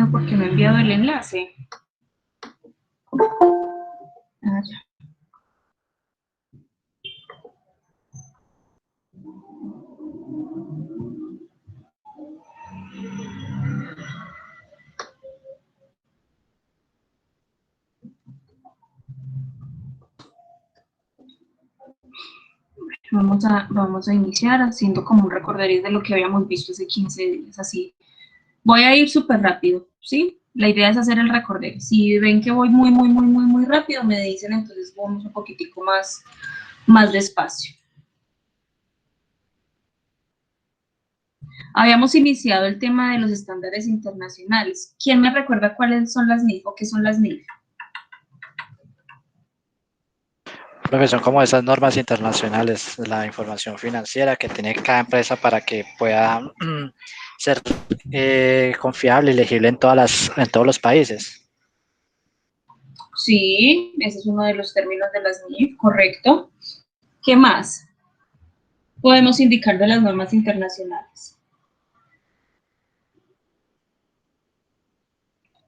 preguntan por qué no he enviado el enlace. Ah, ya. Vamos a iniciar haciendo como un recorderis de lo que habíamos visto hace 15 días, así. Voy a ir súper rápido, ¿sí? La idea es hacer el recorderis. Si ven que voy muy rápido, me dicen, entonces vamos un poquitico más despacio. Habíamos iniciado el tema de los estándares internacionales. ¿Quién me recuerda cuáles son las NIF o qué son las NIF? Creo que son como esas normas internacionales de la información financiera que tiene cada empresa para que pueda ser confiable y legible en todos los países. Sí, ese es uno de los términos de las NIF, correcto. ¿Qué más podemos indicar de las normas internacionales?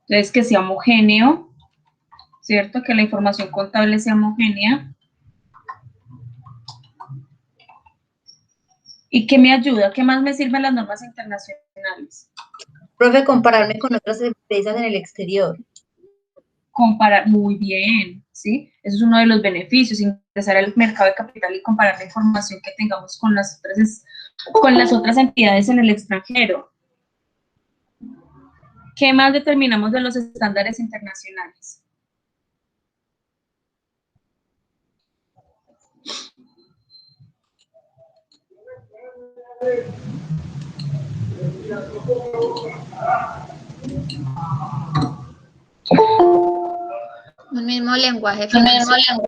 Entonces, que sea homogéneo, ¿cierto? Que la información contable sea homogénea. ¿Y qué me ayuda? ¿Qué más me sirven las normas internacionales? Profe, compararme con otras empresas en el exterior. Comparar, muy bien, ¿sí? Eso es uno de los beneficios, ingresar al mercado de capital y comparar la información que tengamos con las otras entidades en el extranjero. ¿Qué más determinamos de los estándares internacionales? Un mismo lenguaje financiero.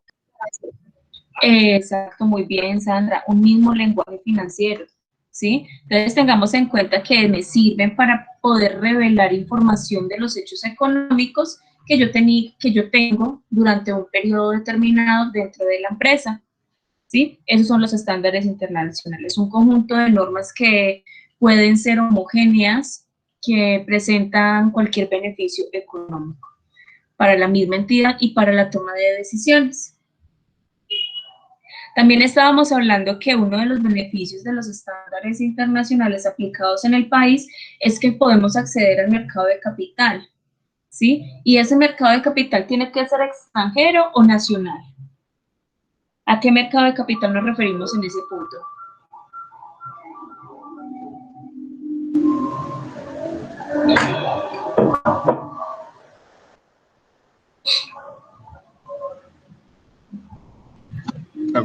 Exacto, muy bien, Sandra, un mismo lenguaje financiero, ¿sí? Entonces tengamos en cuenta que me sirven para poder revelar información de los hechos económicos que yo tengo durante un periodo determinado dentro de la empresa, ¿sí? Esos son los estándares internacionales, un conjunto de normas que pueden ser homogéneas, que presentan cualquier beneficio económico para la misma entidad y para la toma de decisiones. También estábamos hablando que uno de los beneficios de los estándares internacionales aplicados en el país es que podemos acceder al mercado de capital, ¿sí? Y ese mercado de capital tiene que ser extranjero o nacional. ¿A qué mercado de capital nos referimos en ese punto?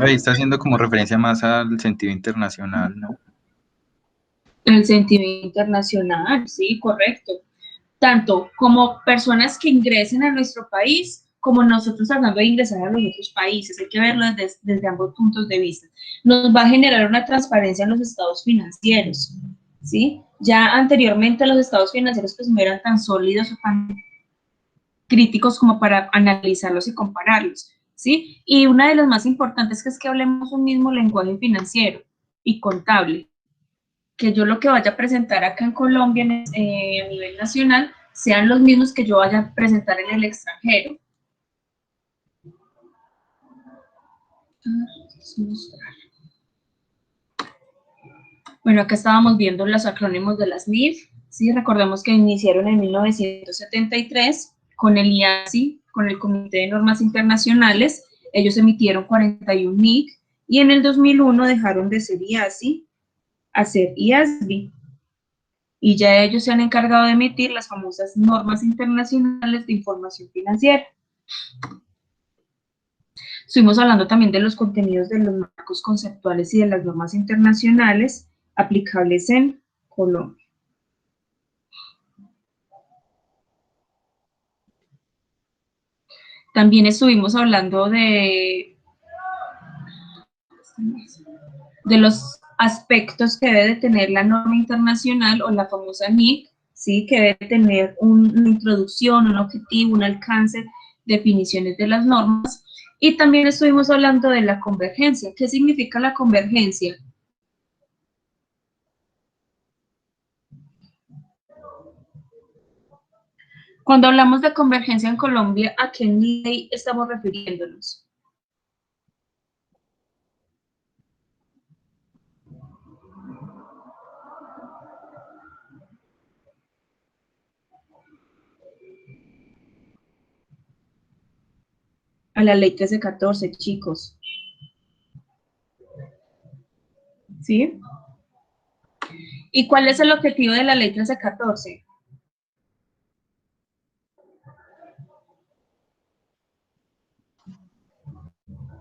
Ahí está haciendo como referencia más al sentido internacional, ¿no? El sentido internacional, sí, correcto. Tanto como personas que ingresen a nuestro país, como nosotros hablando de ingresar a los otros países. Hay que verlo desde ambos puntos de vista. Nos va a generar una transparencia en los estados financieros, ¿sí? Ya anteriormente los estados financieros pues no eran tan sólidos o tan críticos como para analizarlos y compararlos, ¿sí? Y una de las más importantes que es que hablemos un mismo lenguaje financiero y contable, que yo lo que vaya a presentar acá en Colombia a nivel nacional sean los mismos que yo vaya a presentar en el extranjero. Bueno, acá estábamos viendo los acrónimos de las NIF, ¿sí? Recordemos que iniciaron en 1973 con el IASI, con el Comité de Normas Internacionales. Ellos emitieron 41 NIF y en el 2001 dejaron de ser IASI a ser IASBI. Y ya ellos se han encargado de emitir las famosas normas internacionales de información financiera. Estuvimos hablando también de los contenidos de los marcos conceptuales y de las normas internacionales aplicables en Colombia. También estuvimos hablando de los aspectos que debe de tener la norma internacional o la famosa NIC, ¿sí? Que debe tener una introducción, un objetivo, un alcance, definiciones de las normas. Y también estuvimos hablando de la convergencia. ¿Qué significa la convergencia? Cuando hablamos de convergencia en Colombia, ¿a qué ley estamos refiriéndonos? A la ley 1314, chicos. ¿Sí? ¿Y cuál es el objetivo de la ley 1314?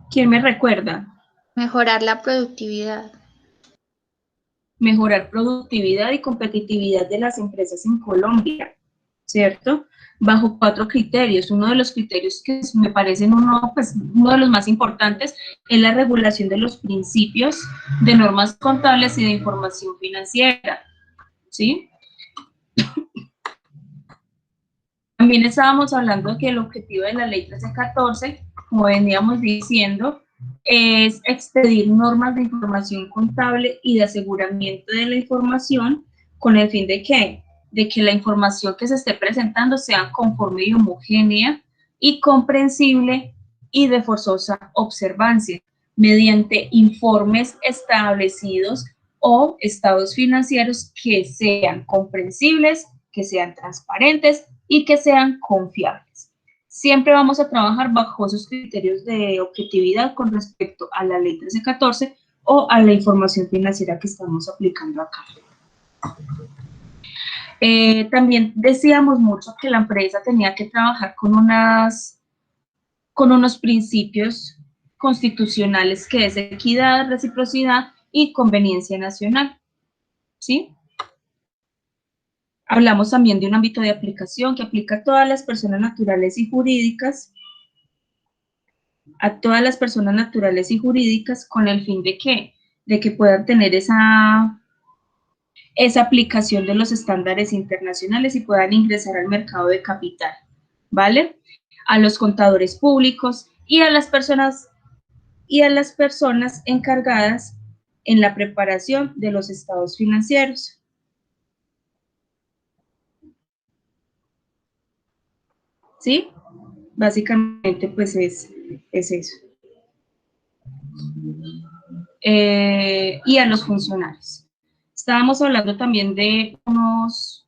¿Quién me recuerda? Mejorar la productividad. Mejorar productividad y competitividad de las empresas en Colombia, ¿cierto? Bajo 4 criterios. Uno de los criterios que me parecen uno de los más importantes es la regulación de los principios de normas contables y de información financiera, ¿sí? También estábamos hablando de que el objetivo de la ley 1314, como veníamos diciendo, es expedir normas de información contable y de aseguramiento de la información con el fin de ¿qué? De que la información que se esté presentando sea conforme y homogénea y comprensible y de forzosa observancia, mediante informes establecidos o estados financieros que sean comprensibles, que sean transparentes y que sean confiables. Siempre vamos a trabajar bajo esos criterios de objetividad con respecto a la ley 1314 o a la información financiera que estamos aplicando acá. También decíamos mucho que la empresa tenía que trabajar con unos principios constitucionales que es equidad, reciprocidad y conveniencia nacional, ¿sí? Hablamos también de un ámbito de aplicación que aplica a todas las personas naturales y jurídicas, con el fin de ¿qué? De que puedan tener esa aplicación de los estándares internacionales y puedan ingresar al mercado de capital, ¿vale? A los contadores públicos y a las personas encargadas en la preparación de los estados financieros. ¿Sí? Básicamente, pues es eso. Y a los funcionarios. Estábamos hablando también de unos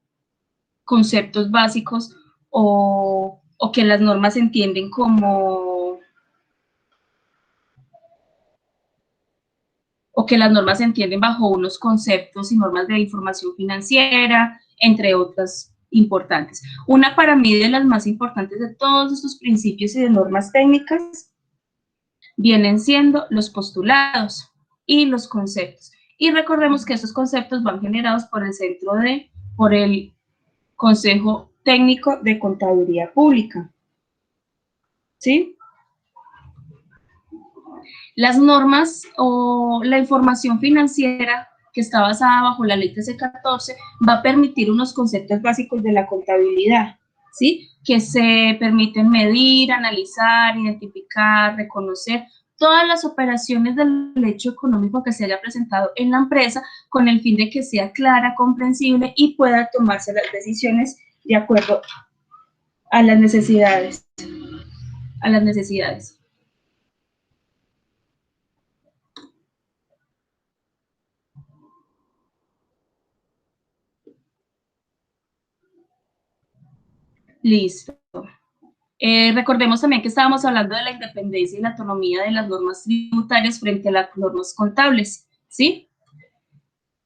conceptos básicos o que las normas entienden como, o que las normas se entienden bajo unos conceptos y normas de información financiera, entre otras importantes. Una para mí de las más importantes de todos estos principios y de normas técnicas vienen siendo los postulados y los conceptos. Y recordemos que estos conceptos van generados por el Consejo Técnico de Contaduría Pública. ¿Sí? Las normas o la información financiera que está basada bajo la ley 1314 va a permitir unos conceptos básicos de la contabilidad, ¿sí? Que se permiten medir, analizar, identificar, reconocer todas las operaciones del hecho económico que se haya presentado en la empresa con el fin de que sea clara, comprensible y pueda tomarse las decisiones de acuerdo a las necesidades. Listo. Recordemos también que estábamos hablando de la independencia y la autonomía de las normas tributarias frente a las normas contables, ¿sí?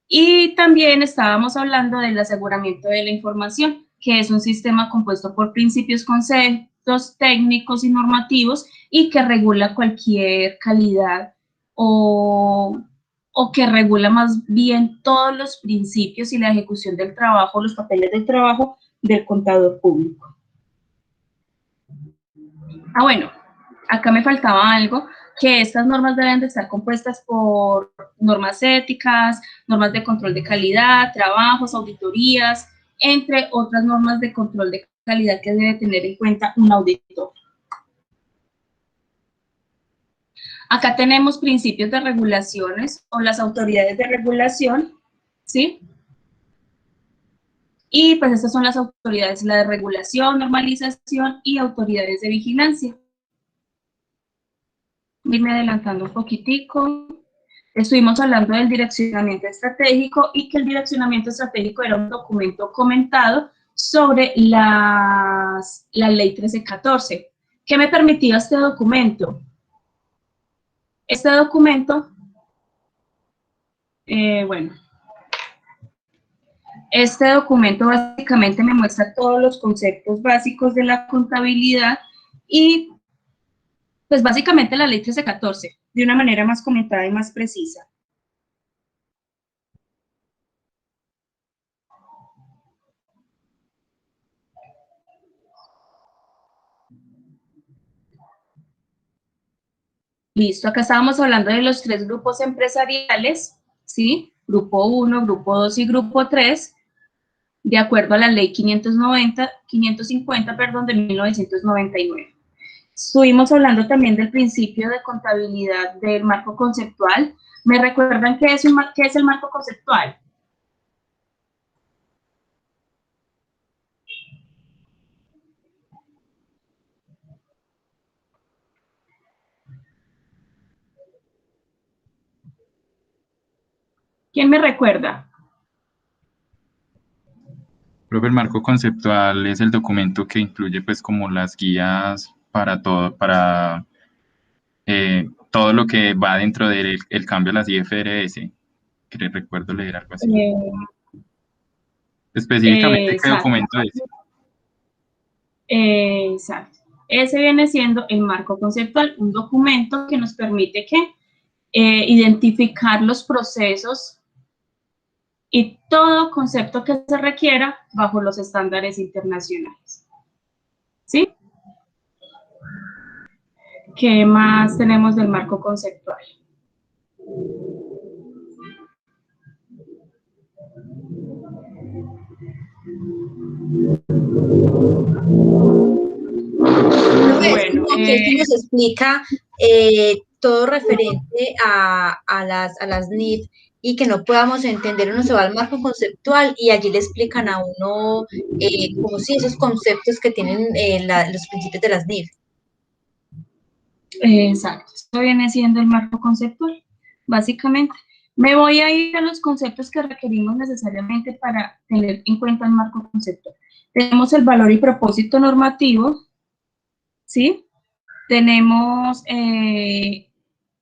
Y también estábamos hablando del aseguramiento de la información, que es un sistema compuesto por principios, conceptos técnicos y normativos y que regula cualquier calidad o que regula más bien todos los principios y la ejecución del trabajo, los papeles del trabajo del contador público. Bueno, acá me faltaba algo, que estas normas deben de estar compuestas por normas éticas, normas de control de calidad, trabajos, auditorías, entre otras normas de control de calidad que debe tener en cuenta un auditor. Acá tenemos principios de regulaciones o las autoridades de regulación, ¿sí? Y pues estas son las autoridades, la de regulación, normalización y autoridades de vigilancia. Irme adelantando un poquitico. Estuvimos hablando del direccionamiento estratégico y que el direccionamiento estratégico era un documento comentado sobre la ley 1314. ¿Qué me permitía este documento? Este documento, este documento básicamente me muestra todos los conceptos básicos de la contabilidad y pues básicamente la ley 1314, de una manera más comentada y más precisa. Listo, acá estábamos hablando de los 3 grupos empresariales, ¿sí? Grupo 1, Grupo 2 y Grupo 3, de acuerdo a la ley 550, perdón, de 1999. Estuvimos hablando también del principio de contabilidad del marco conceptual. ¿Me recuerdan qué es el marco conceptual? ¿Quién me recuerda? Profe, el marco conceptual es el documento que incluye pues como las guías para todo lo que va dentro del el cambio a las IFRS, que recuerdo leer algo así. Específicamente, ¿qué Exacto. documento es? Exacto. Ese viene siendo el marco conceptual, un documento que nos permite identificar los procesos y todo concepto que se requiera bajo los estándares internacionales. ¿Sí? ¿Qué más tenemos del marco conceptual? Bueno, que nos explica todo referente a las NIF y que no podamos entender, uno se va al marco conceptual y allí le explican a uno como si esos conceptos que tienen los principios de las NIF. Exacto, esto viene siendo el marco conceptual, básicamente. Me voy a ir a los conceptos que requerimos necesariamente para tener en cuenta el marco conceptual. Tenemos el valor y propósito normativo, ¿sí? Tenemos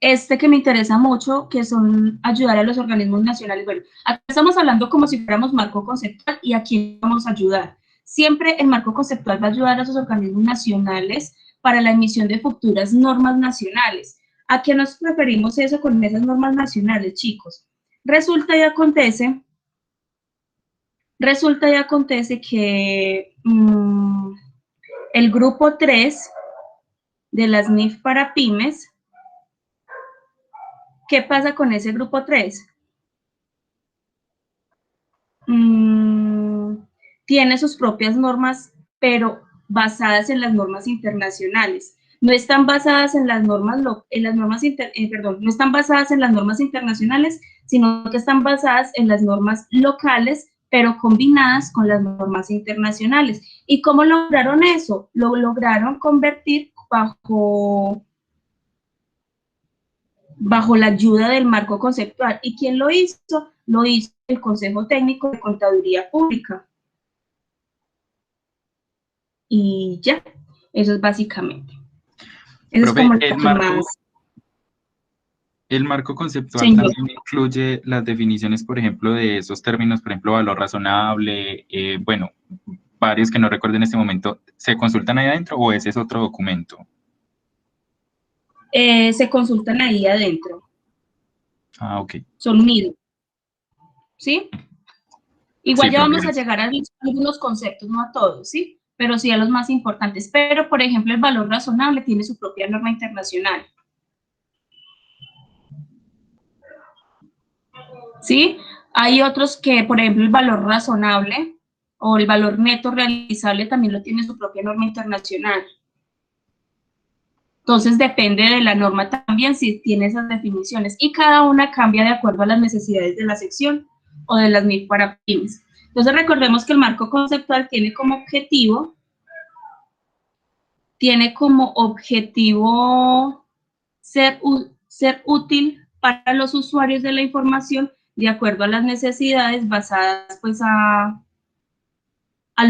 este que me interesa mucho, que son ayudar a los organismos nacionales. Bueno, acá estamos hablando como si fuéramos marco conceptual y a quién vamos a ayudar. Siempre el marco conceptual va a ayudar a esos organismos nacionales para la emisión de futuras normas nacionales. ¿A qué nos referimos eso con esas normas nacionales, chicos? Resulta y acontece que el grupo 3 de las NIF para pymes, ¿qué pasa con ese grupo 3? Tiene sus propias normas, pero basadas en las normas internacionales. No están basadas en las normas, no están basadas en las normas internacionales, sino que están basadas en las normas locales, pero combinadas con las normas internacionales. ¿Y cómo lograron eso? Lo lograron convertir bajo la ayuda del marco conceptual. ¿Y quién lo hizo? Lo hizo el Consejo Técnico de Contaduría Pública. Y ya, eso es básicamente. Eso Profe, es como lo que más... El marco conceptual Señor. también incluye las definiciones, por ejemplo, de esos términos, por ejemplo, valor razonable, bueno, varios que no recuerdo en este momento. ¿Se consultan ahí adentro o ese es otro documento? Se consultan ahí adentro. Ah, ok. Son unidos. ¿Sí? Igual Sí, ya profe, vamos a llegar a algunos conceptos, no a todos, ¿sí? Pero sí a los más importantes. Pero, por ejemplo, el valor razonable tiene su propia norma internacional. ¿Sí? Hay otros que, por ejemplo, el valor razonable o el valor neto realizable también lo tiene su propia norma internacional. Entonces, depende de la norma también si tiene esas definiciones y cada una cambia de acuerdo a las necesidades de la sección o de las NIF para pymes. Entonces recordemos que el marco conceptual tiene como objetivo ser útil para los usuarios de la información de acuerdo a las necesidades basadas pues a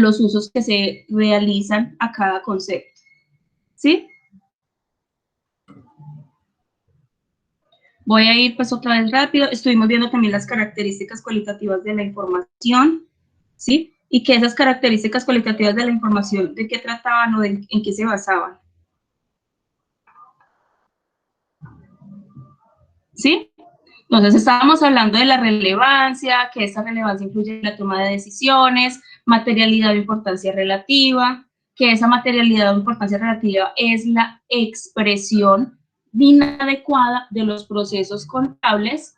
los usos que se realizan a cada concepto. ¿Sí? Voy a ir pues otra vez rápido. Estuvimos viendo también las características cualitativas de la información, ¿sí? Y que esas características cualitativas de la información, ¿de qué trataban o en qué se basaban? ¿Sí? Entonces estábamos hablando de la relevancia, que esa relevancia influye en la toma de decisiones, materialidad o importancia relativa, que esa materialidad o importancia relativa es la expresión inadecuada de los procesos contables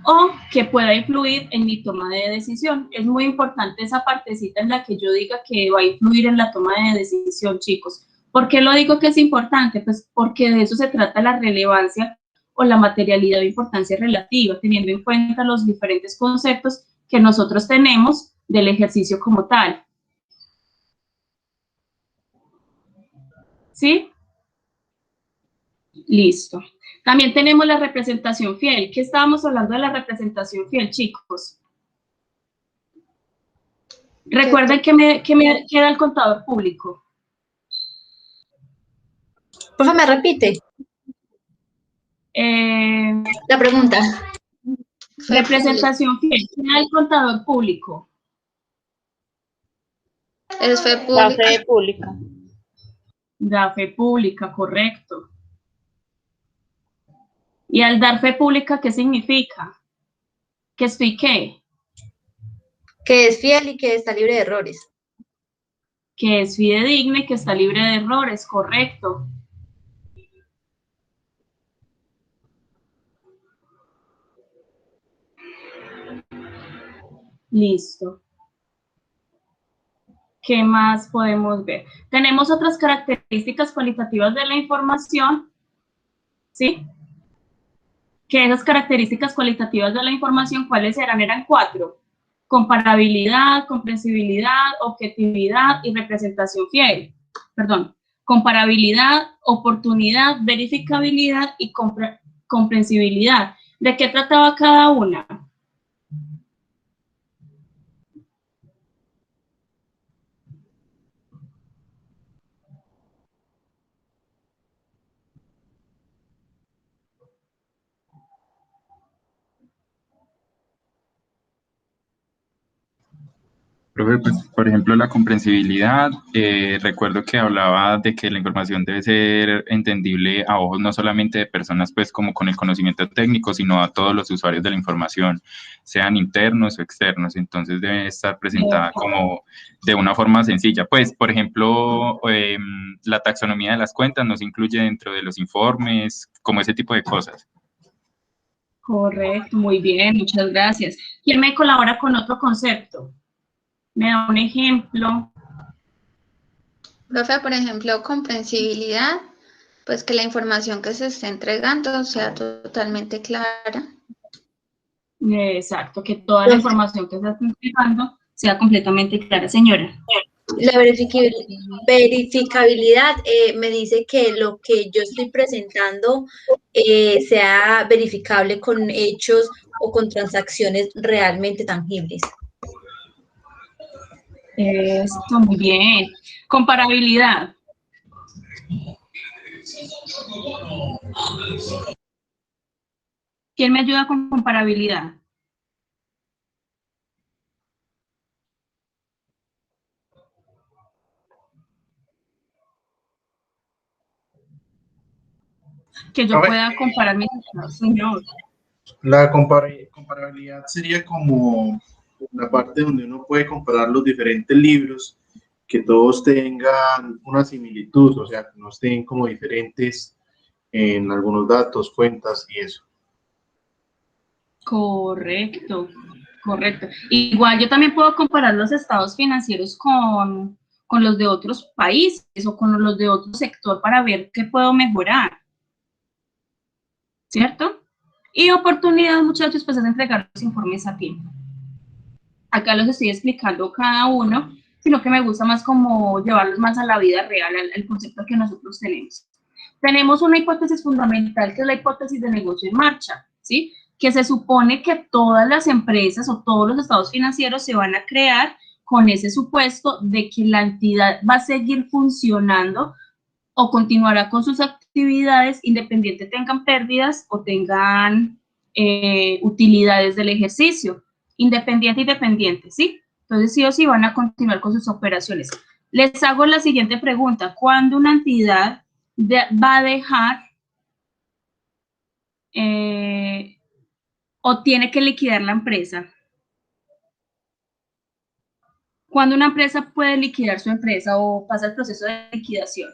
o que pueda influir en mi toma de decisión. Es muy importante esa partecita en la que yo diga que va a influir en la toma de decisión, chicos. ¿Por qué lo digo que es importante? Pues porque de eso se trata la relevancia o la materialidad o importancia relativa, teniendo en cuenta los diferentes conceptos que nosotros tenemos del ejercicio como tal. ¿Sí? Listo. También tenemos la representación fiel. ¿Qué estábamos hablando de la representación fiel, chicos? Recuerden que me queda el contador público. Por favor, me repite. La pregunta. Representación fiel. ¿Quién es el contador público? Es fe La pública. fe pública. Da fe pública, correcto. ¿Y al dar fe pública qué significa? ¿Que estoy qué? Que es fiel y que está libre de errores. Que es fidedigna y que está libre de errores, correcto. Listo. ¿Qué más podemos ver? Tenemos otras características cualitativas de la información, ¿sí? Que esas características cualitativas de la información, ¿cuáles eran? Eran 4. Comparabilidad, comprensibilidad, objetividad y representación fiel. Perdón. Comparabilidad, oportunidad, verificabilidad y comprensibilidad. ¿De qué trataba cada una? Profe, pues, por ejemplo, la comprensibilidad, recuerdo que hablaba de que la información debe ser entendible a ojos no solamente de personas pues como con el conocimiento técnico, sino a todos los usuarios de la información, sean internos o externos, entonces debe estar presentada como de una forma sencilla. Pues, por ejemplo, la taxonomía de las cuentas nos incluye dentro de los informes, como ese tipo de cosas. Correcto, muy bien, muchas gracias. ¿Quién me colabora con otro concepto? ¿Me da un ejemplo? Profe, por ejemplo, comprensibilidad, pues que la información que se esté entregando sea totalmente clara. Exacto, que toda la información que se está entregando sea completamente clara, señora. La verificabilidad me dice que lo que yo estoy presentando sea verificable con hechos o con transacciones realmente tangibles. Esto, muy bien. Comparabilidad. ¿Quién me ayuda con comparabilidad? Que yo pueda comparar mis estados, señor. La comparabilidad sería como la parte donde uno puede comparar los diferentes libros, que todos tengan una similitud, o sea, que no estén como diferentes en algunos datos, cuentas y eso. Correcto, correcto. Igual yo también puedo comparar los estados financieros con los de otros países o con los de otro sector para ver qué puedo mejorar. ¿Cierto? Y oportunidad, muchachos, pues es entregar los informes a tiempo. acá los estoy explicando cada uno, sino que me gusta más como llevarlos más a la vida real, al concepto que nosotros tenemos. Tenemos una hipótesis fundamental, que es la hipótesis de negocio en marcha, ¿sí? Que se supone que todas las empresas o todos los estados financieros se van a crear con ese supuesto de que la entidad va a seguir funcionando o continuará con sus actividades independiente tengan pérdidas o tengan utilidades del ejercicio, independiente, ¿sí? Entonces sí o sí van a continuar con sus operaciones. Les hago la siguiente pregunta: ¿cuándo una entidad va a dejar o tiene que liquidar la empresa? ¿Cuándo una empresa puede liquidar su empresa o pasa el proceso de liquidación?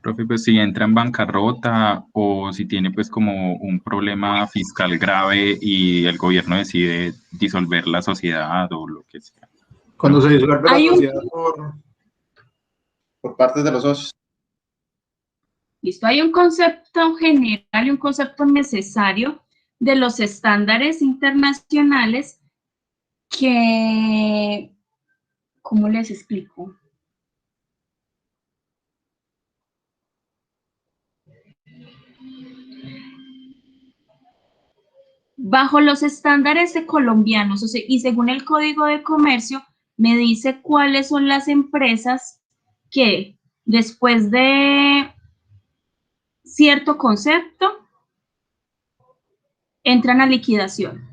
Profe, pues si entra en bancarrota o si tiene pues como un problema fiscal grave y el gobierno decide disolver la sociedad o lo que sea. Cuando se disuelve la sociedad por parte de los socios. Listo, hay un concepto general y un concepto necesario de los estándares internacionales que, ¿cómo les explico? Bajo los estándares colombianos, o sea, y según el Código de Comercio, me dice cuáles son las empresas que después de cierto concepto entran a liquidación.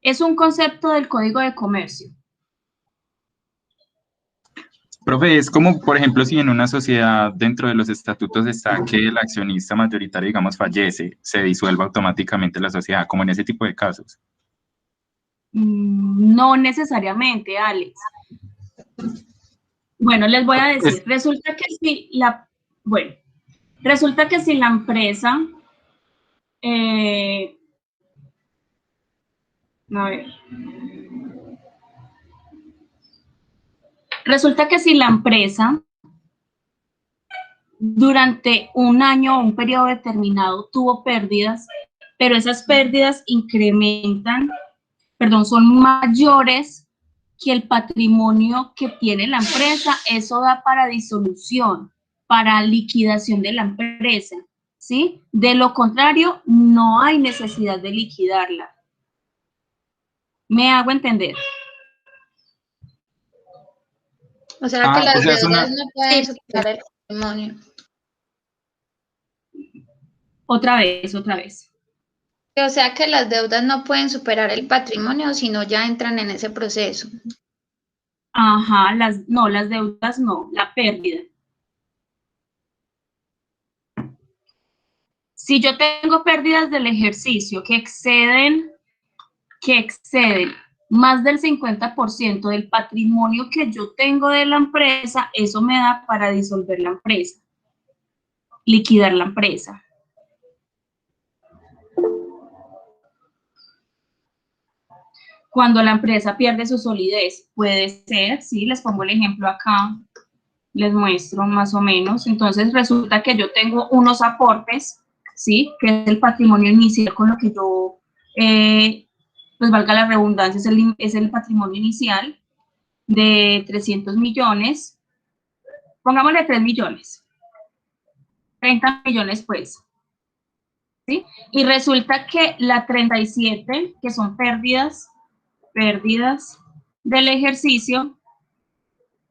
Es un concepto del Código de Comercio. Profe, es como, por ejemplo, si en una sociedad dentro de los estatutos está que el accionista mayoritario, digamos, fallece, se disuelva automáticamente la sociedad, como en ese tipo de casos. No necesariamente, Alex. Bueno, les voy a decir, resulta que si la empresa, a ver, resulta que si la empresa durante un año o un periodo determinado tuvo pérdidas, pero esas pérdidas son mayores que el patrimonio que tiene la empresa, eso da para disolución, para liquidación de la empresa, ¿sí? De lo contrario, no hay necesidad de liquidarla. ¿Me hago entender? O sea que las deudas no pueden superar el patrimonio. Otra vez. O sea que las deudas no pueden superar el patrimonio, sino ya entran en ese proceso. Ajá, las deudas no, la pérdida. Si yo tengo pérdidas del ejercicio que exceden más del 50% del patrimonio que yo tengo de la empresa, eso me da para disolver la empresa, liquidar la empresa. Cuando la empresa pierde su solidez, puede ser, sí, les pongo el ejemplo acá, les muestro más o menos. Entonces resulta que yo tengo unos aportes, sí, que es el patrimonio inicial con lo que yo, pues valga la redundancia, es el patrimonio inicial de 300 millones, pongámosle 3 millones, 30 millones pues, ¿sí? Y resulta que la 37, que son pérdidas del ejercicio,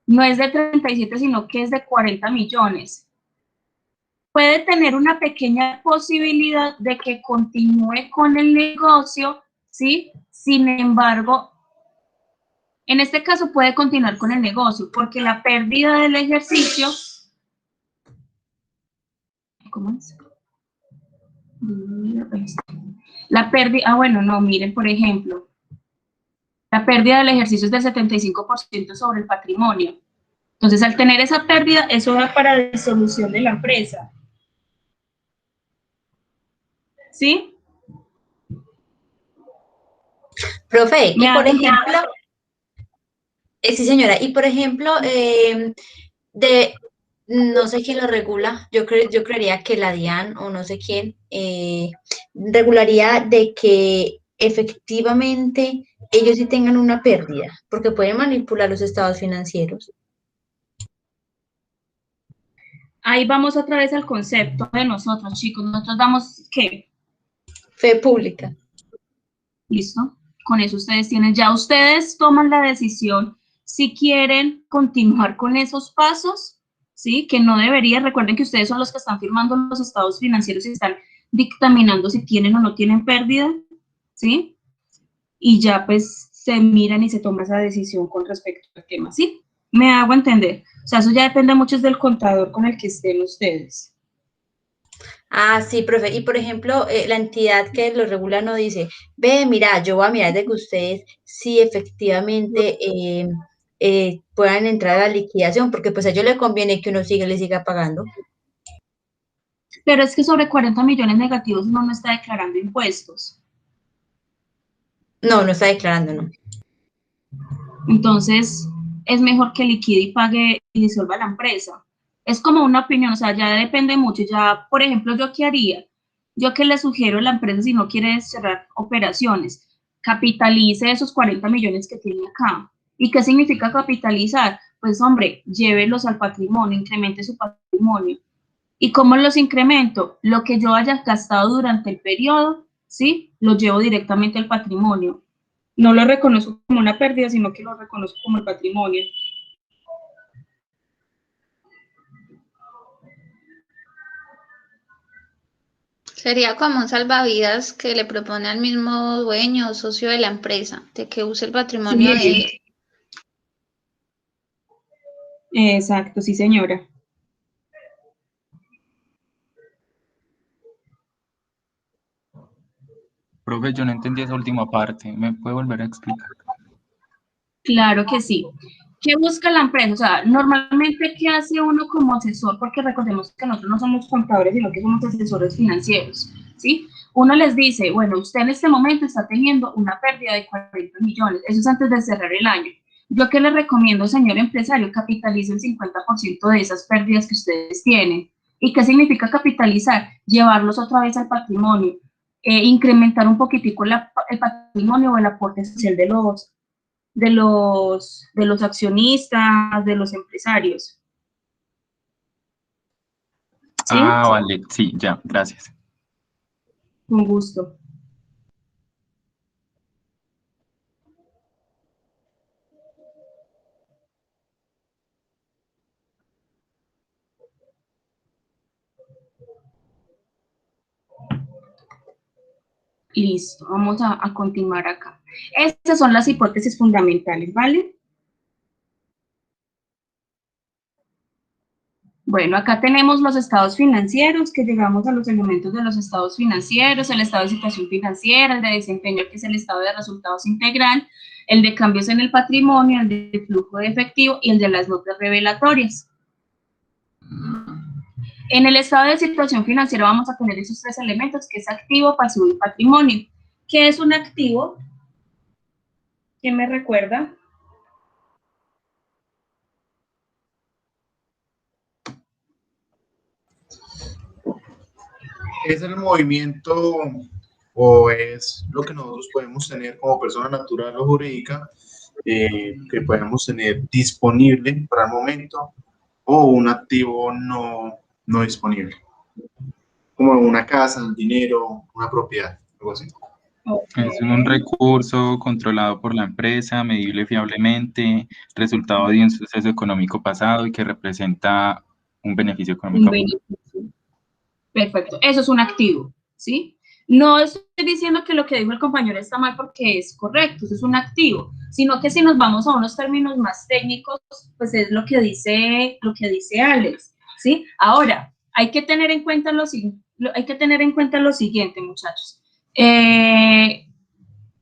no es de 37, sino que es de 40 millones. Puede tener una pequeña posibilidad de que continúe con el negocio, ¿sí? Sin embargo, en este caso puede continuar con el negocio, porque la pérdida del ejercicio, ¿cómo es? La pérdida, miren, por ejemplo, la pérdida del ejercicio es del 75% sobre el patrimonio. Entonces, al tener esa pérdida, eso da para disolución de la empresa. ¿Sí? Profe, y por ejemplo, sí señora, y por ejemplo, No sé quién lo regula, yo creería que la DIAN o no sé quién regularía de que efectivamente ellos sí tengan una pérdida, porque pueden manipular los estados financieros. Ahí vamos otra vez al concepto de nosotros, chicos. Nosotros damos, ¿qué? Fe pública. ¿Listo? Con eso ustedes tienen, ya ustedes toman la decisión si quieren continuar con esos pasos, ¿sí? Que no debería, recuerden que ustedes son los que están firmando los estados financieros y están dictaminando si tienen o no tienen pérdida, ¿sí? Y ya pues se miran y se toma esa decisión con respecto al tema, ¿sí? Me hago entender. O sea, eso ya depende mucho del contador con el que estén ustedes. Ah, sí, profe. Y por ejemplo, la entidad que lo regula no dice, ve, mira, yo voy a mirar de que ustedes sí efectivamente puedan entrar a la liquidación, porque pues a ellos les conviene que uno le siga pagando. Pero es que sobre 40 millones negativos uno no está declarando impuestos. No, no está declarando, no. Entonces, es mejor que liquide y pague y disuelva la empresa. Es como una opinión, o sea, ya depende mucho. Ya, por ejemplo, ¿yo qué haría? Yo que le sugiero a la empresa si no quiere cerrar operaciones, capitalice esos 40 millones que tiene acá. ¿Y qué significa capitalizar? Pues, hombre, llévelos al patrimonio, incremente su patrimonio. ¿Y cómo los incremento? Lo que yo haya gastado durante el periodo, ¿sí? Lo llevo directamente al patrimonio. No lo reconozco como una pérdida, sino que lo reconozco como el patrimonio. Sería como un salvavidas que le propone al mismo dueño o socio de la empresa, de que use el patrimonio de él. Exacto, sí, señora. Profe, yo no entendí esa última parte. ¿Me puede volver a explicar? Claro que sí. ¿Qué busca la empresa? O sea, normalmente, ¿qué hace uno como asesor? Porque recordemos que nosotros no somos contadores, sino que somos asesores financieros, ¿sí? Uno les dice, bueno, usted en este momento está teniendo una pérdida de 40 millones, eso es antes de cerrar el año. Yo qué le recomiendo, señor empresario, capitalice el 50% de esas pérdidas que ustedes tienen. ¿Y qué significa capitalizar? Llevarlos otra vez al patrimonio, incrementar un poquitico el patrimonio o el aporte social de los accionistas, de los empresarios. ¿Sí? Ah, vale, sí, ya, gracias. Con gusto. Listo, vamos a continuar acá. Estas son las hipótesis fundamentales, ¿vale? Bueno, acá tenemos los estados financieros, que llegamos a los elementos de los estados financieros, el estado de situación financiera, el de desempeño, que es el estado de resultados integral, el de cambios en el patrimonio, el de flujo de efectivo y el de las notas revelatorias. En el estado de situación financiera vamos a tener esos tres elementos, que es activo, pasivo y patrimonio. ¿Qué es un activo? ¿Quién me recuerda? Es el movimiento o es lo que nosotros podemos tener como persona natural o jurídica que podemos tener disponible para el momento o un activo no disponible, como una casa, un dinero, una propiedad, algo así. Okay. Es un recurso controlado por la empresa, medible fiablemente, resultado de un suceso económico pasado y que representa un beneficio económico. Perfecto, eso es un activo, ¿sí? No estoy diciendo que lo que dijo el compañero está mal porque es correcto, eso es un activo, sino que si nos vamos a unos términos más técnicos, pues es lo que dice Alex, ¿sí? Ahora, hay que tener en cuenta lo siguiente, muchachos.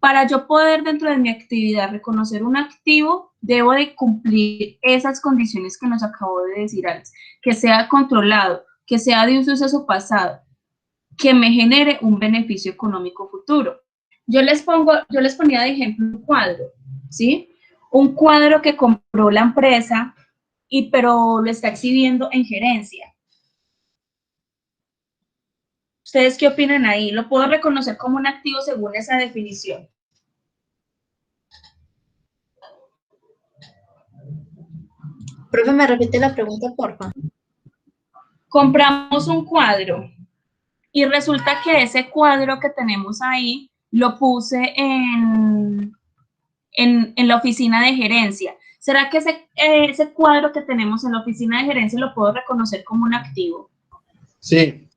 Para yo poder dentro de mi actividad reconocer un activo, debo de cumplir esas condiciones que nos acabo de decir Alex, que sea controlado, que sea de un suceso pasado, que me genere un beneficio económico futuro. Yo les ponía de ejemplo un cuadro, ¿sí? Un cuadro que compró la empresa pero lo está exhibiendo en gerencia. ¿Ustedes qué opinan ahí? ¿Lo puedo reconocer como un activo según esa definición? Profe, ¿me repite la pregunta, porfa? Compramos un cuadro y resulta que ese cuadro que tenemos ahí lo puse en la oficina de gerencia. ¿Será que ese cuadro que tenemos en la oficina de gerencia lo puedo reconocer como un activo? Sí.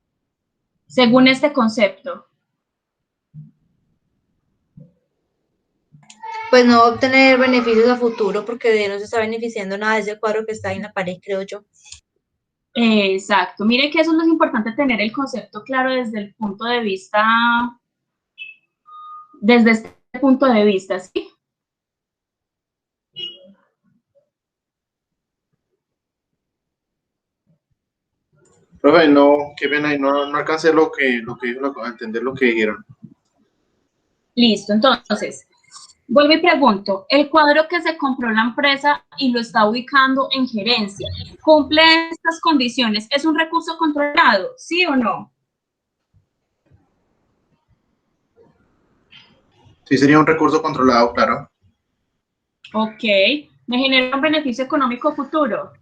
Según este concepto. Pues no obtener beneficios a futuro porque de no se está beneficiando nada de ese cuadro que está ahí en la pared, creo yo. Exacto. Mire que eso es lo importante, tener el concepto claro desde el punto de vista, desde este punto de vista, ¿sí? Profe, no, qué pena, y no alcancé lo que dijo, a entender lo que dijeron. Listo, entonces, vuelvo y pregunto, el cuadro que se compró la empresa y lo está ubicando en gerencia, ¿cumple estas condiciones? ¿Es un recurso controlado? ¿Sí o no? Sí, sería un recurso controlado, claro. Ok. ¿Me genera un beneficio económico futuro?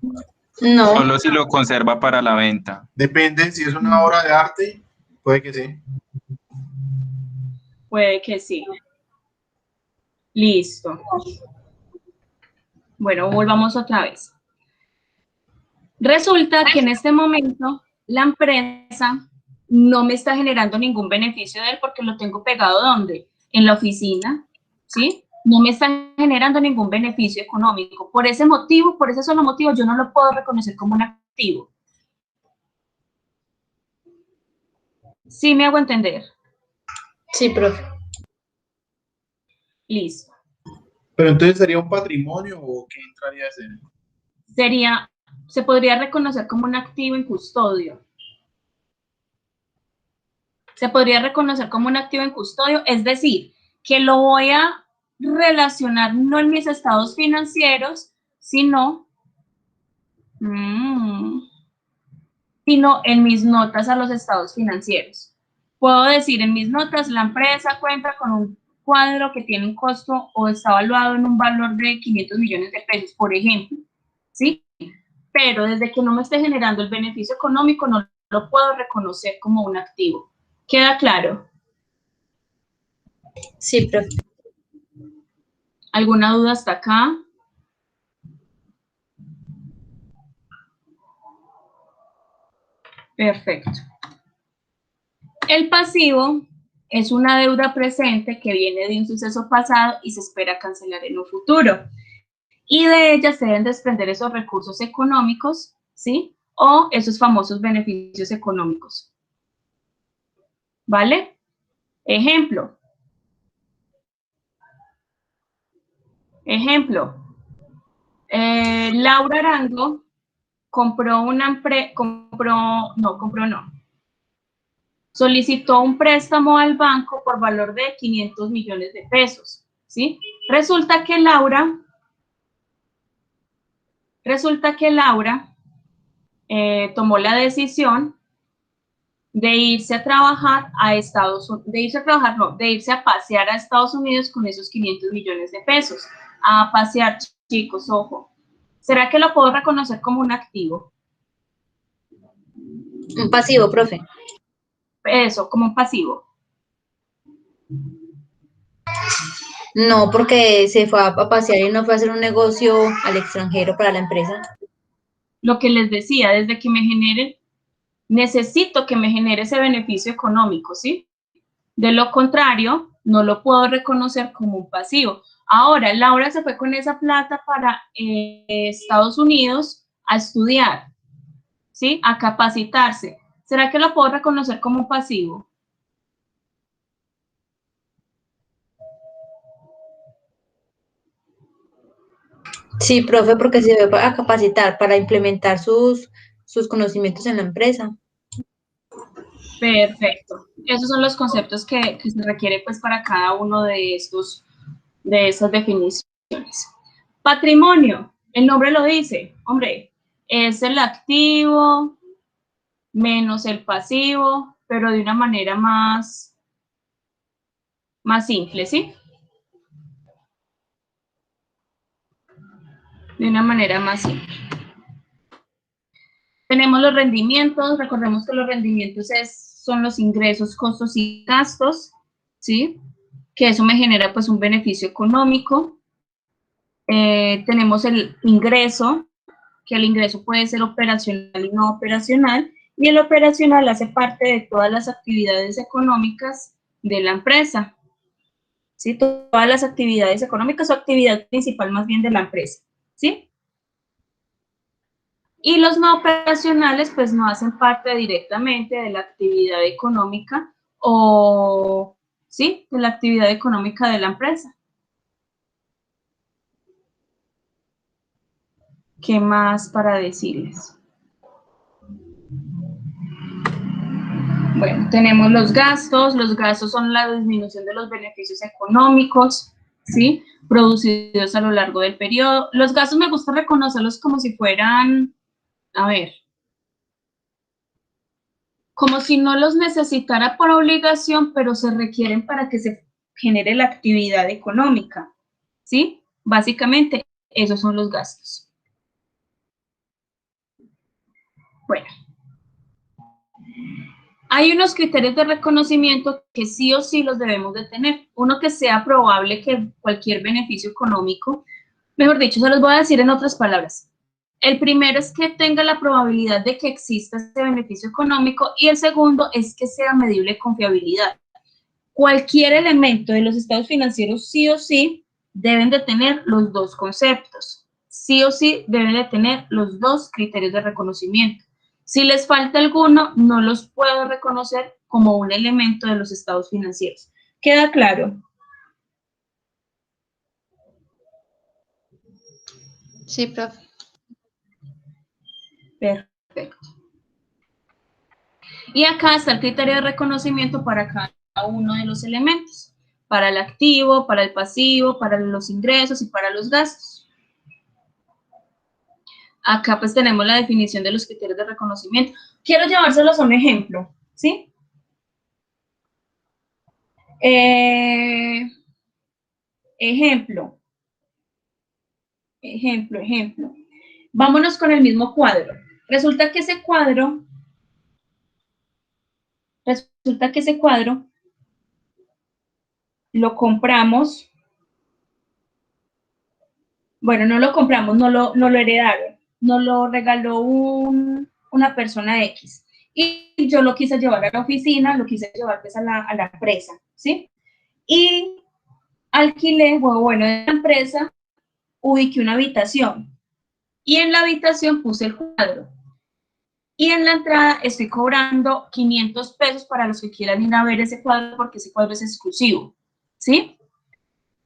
No. Solo si lo conserva para la venta. Depende, si es una obra de arte, puede que sí. Puede que sí. Listo. Bueno, volvamos otra vez. Resulta que en este momento la empresa no me está generando ningún beneficio de él porque lo tengo pegado ¿dónde? En la oficina, ¿sí? No me está generando ningún beneficio económico. Por ese motivo, por ese solo motivo, yo no lo puedo reconocer como un activo. ¿Sí me hago entender? Sí, profe. Listo. Pero entonces sería un patrimonio o qué entraría a ser. Se podría reconocer como un activo en custodio. Se podría reconocer como un activo en custodio, es decir, que lo voy a relacionar no en mis estados financieros, sino en mis notas a los estados financieros. Puedo decir en mis notas, la empresa cuenta con un cuadro que tiene un costo o está evaluado en un valor de 500 millones de pesos, por ejemplo, ¿sí? Pero desde que no me esté generando el beneficio económico, no lo puedo reconocer como un activo. ¿Queda claro? Sí, profe. ¿Alguna duda hasta acá? Perfecto. El pasivo es una deuda presente que viene de un suceso pasado y se espera cancelar en un futuro. Y de ella se deben desprender esos recursos económicos, ¿sí? O esos famosos beneficios económicos. ¿Vale? Ejemplo. Laura Arango solicitó un préstamo al banco por valor de 500 millones de pesos, ¿sí? Resulta que Laura tomó la decisión de irse a pasear a Estados Unidos con esos 500 millones de pesos. A pasear, chicos, ojo. ¿Será que lo puedo reconocer como un activo? Un pasivo, profe. Eso, como un pasivo. No, porque se fue a pasear y no fue a hacer un negocio al extranjero para la empresa. Lo que les decía, desde que me generen, necesito que me genere ese beneficio económico, ¿sí? De lo contrario, no lo puedo reconocer como un pasivo. Ahora, Laura se fue con esa plata para Estados Unidos a estudiar, ¿sí? A capacitarse. ¿Será que lo puedo reconocer como un pasivo? Sí, profe, porque se va a capacitar para implementar sus conocimientos en la empresa. Perfecto. Esos son los conceptos que se requiere pues para cada uno de esas definiciones. Patrimonio. El nombre lo dice, hombre, es el activo menos el pasivo, pero de una manera más simple, ¿sí? De una manera más simple. Tenemos los rendimientos, recordemos que los rendimientos son los ingresos, costos y gastos, ¿sí? Que eso me genera pues un beneficio económico. Tenemos el ingreso, que el ingreso puede ser operacional y no operacional, y el operacional hace parte de todas las actividades económicas de la empresa, ¿sí? Todas las actividades económicas o actividad principal más bien de la empresa, ¿sí? Y los no operacionales pues no hacen parte directamente de la actividad económica o, ¿sí? De la actividad económica de la empresa. ¿Qué más para decirles? Bueno, tenemos los gastos son la disminución de los beneficios económicos, ¿sí? Producidos a lo largo del periodo. Los gastos me gusta reconocerlos como si fueran, a ver, como si no los necesitara por obligación, pero se requieren para que se genere la actividad económica, ¿sí? Básicamente, esos son los gastos. Bueno. Hay unos criterios de reconocimiento que sí o sí los debemos de tener. Uno, que sea probable que cualquier beneficio económico, mejor dicho, se los voy a decir en otras palabras. El primero es que tenga la probabilidad de que exista ese beneficio económico y el segundo es que sea medible con fiabilidad. Cualquier elemento de los estados financieros sí o sí deben de tener los dos conceptos. Sí o sí deben de tener los dos criterios de reconocimiento. Si les falta alguno, no los puedo reconocer como un elemento de los estados financieros. ¿Queda claro? Sí, profe. Perfecto. Y acá está el criterio de reconocimiento para cada uno de los elementos. Para el activo, para el pasivo, para los ingresos y para los gastos. Acá pues tenemos la definición de los criterios de reconocimiento. Quiero llevárselos a un ejemplo, ¿sí? Ejemplo. Vámonos con el mismo cuadro. Resulta que ese cuadro lo compramos. Bueno, no lo compramos, no lo heredaron. Nos lo regaló una persona X. Y yo lo quise llevar a la oficina, lo quise llevar pues a la empresa, ¿sí? Y alquilé, bueno, de la empresa, ubiqué una habitación. Y en la habitación puse el cuadro. Y en la entrada estoy cobrando 500 pesos para los que quieran ir a ver ese cuadro, porque ese cuadro es exclusivo, ¿sí?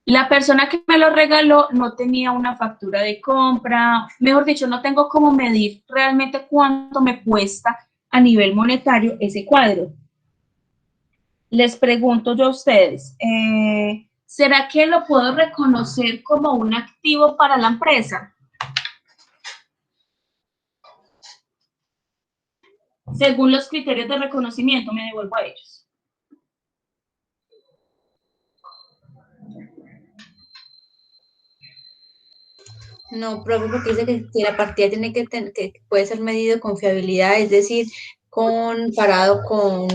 La persona que me lo regaló no tenía una factura de compra, mejor dicho, no tengo cómo medir realmente cuánto me cuesta a nivel monetario ese cuadro. Les pregunto yo a ustedes, ¿será que lo puedo reconocer como un activo para la empresa? Según los criterios de reconocimiento, me devuelvo a ellos. No, profe, porque dice que la partida tiene que puede ser medido con fiabilidad, es decir, comparado con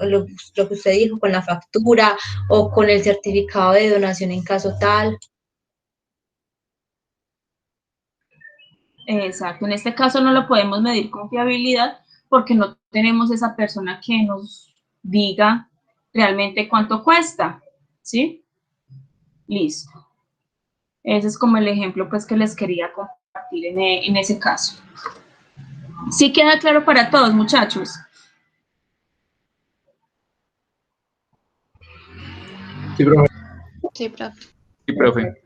lo que usted dijo, con la factura o con el certificado de donación en caso tal. Exacto, en este caso no lo podemos medir con fiabilidad porque no tenemos esa persona que nos diga realmente cuánto cuesta, ¿sí? Listo. Ese es como el ejemplo pues que les quería compartir en ese caso. ¿Sí queda claro para todos, muchachos? Sí, profe. Sí, profe. Sí, profe.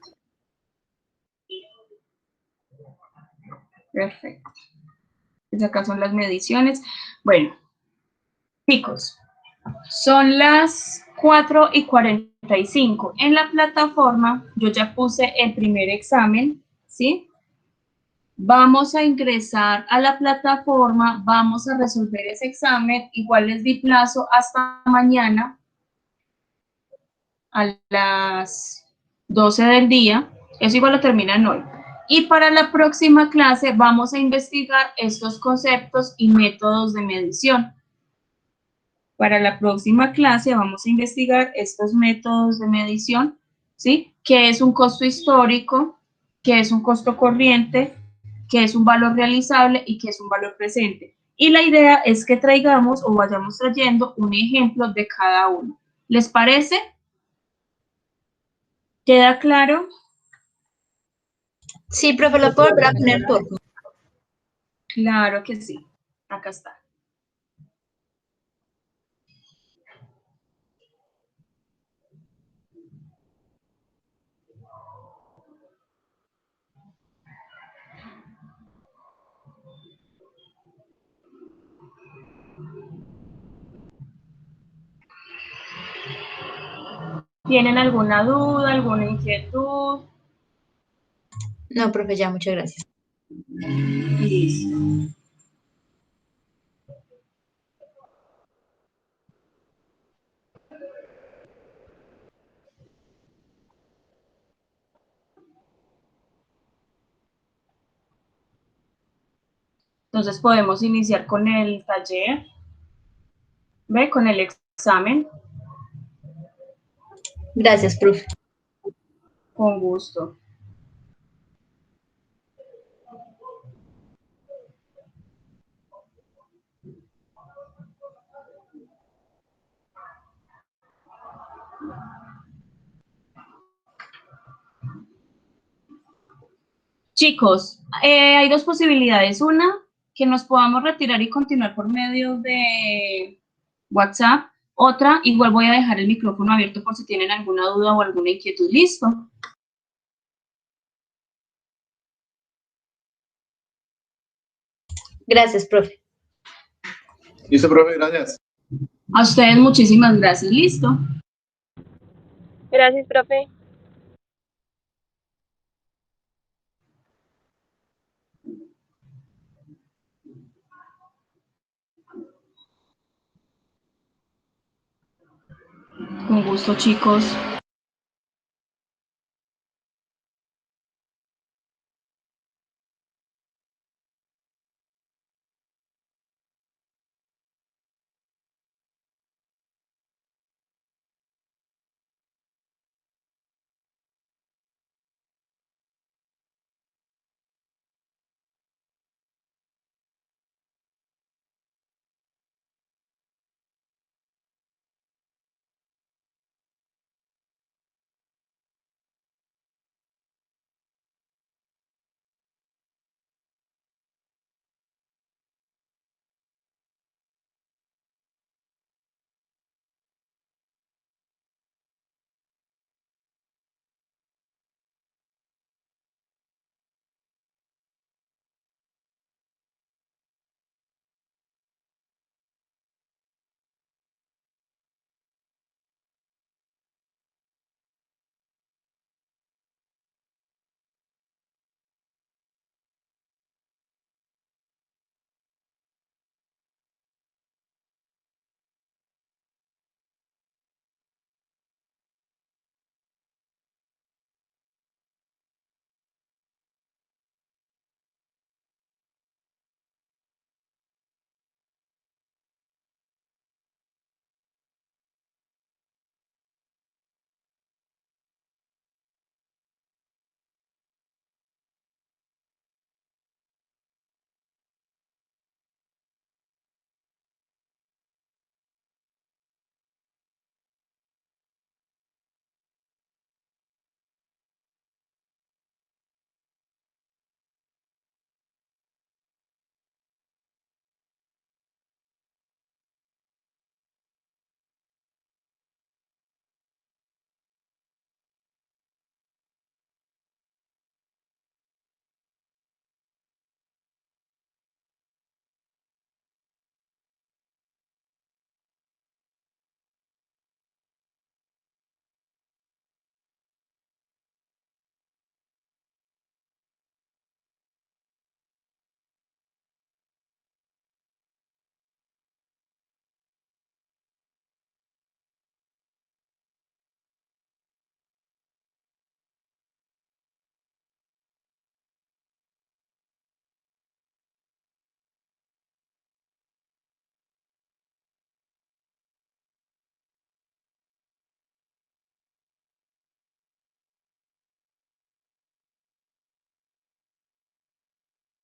Perfecto. Pues acá son las mediciones. Bueno, chicos, son las 4:45. En la plataforma yo ya puse el primer examen, ¿sí? Vamos a ingresar a la plataforma, vamos a resolver ese examen, igual les di plazo hasta mañana a las 12 del día, eso igual lo terminan hoy. Y para la próxima clase vamos a investigar estos conceptos y métodos de medición. Para la próxima clase vamos a investigar estos métodos de medición, ¿sí? ¿Qué es un costo histórico? ¿Qué es un costo corriente? ¿Qué es un valor realizable? ¿Y qué es un valor presente? Y la idea es que traigamos o vayamos trayendo un ejemplo de cada uno. ¿Les parece? ¿Queda claro? Sí, profe, ¿lo puedo volver a poner, por favor? Claro que sí. Acá está. ¿Tienen alguna duda, alguna inquietud? No, profe, ya, muchas gracias. Listo. Entonces podemos iniciar con el taller, ¿ve? Con el examen, Gracias, profe. con gusto. Chicos, hay dos posibilidades. Una, que nos podamos retirar y continuar por medio de WhatsApp. Otra, igual voy a dejar el micrófono abierto por si tienen alguna duda o alguna inquietud. ¿Listo? Gracias, profe. Listo, profe, gracias. A ustedes muchísimas gracias. ¿Listo? Gracias, profe. Con gusto, chicos.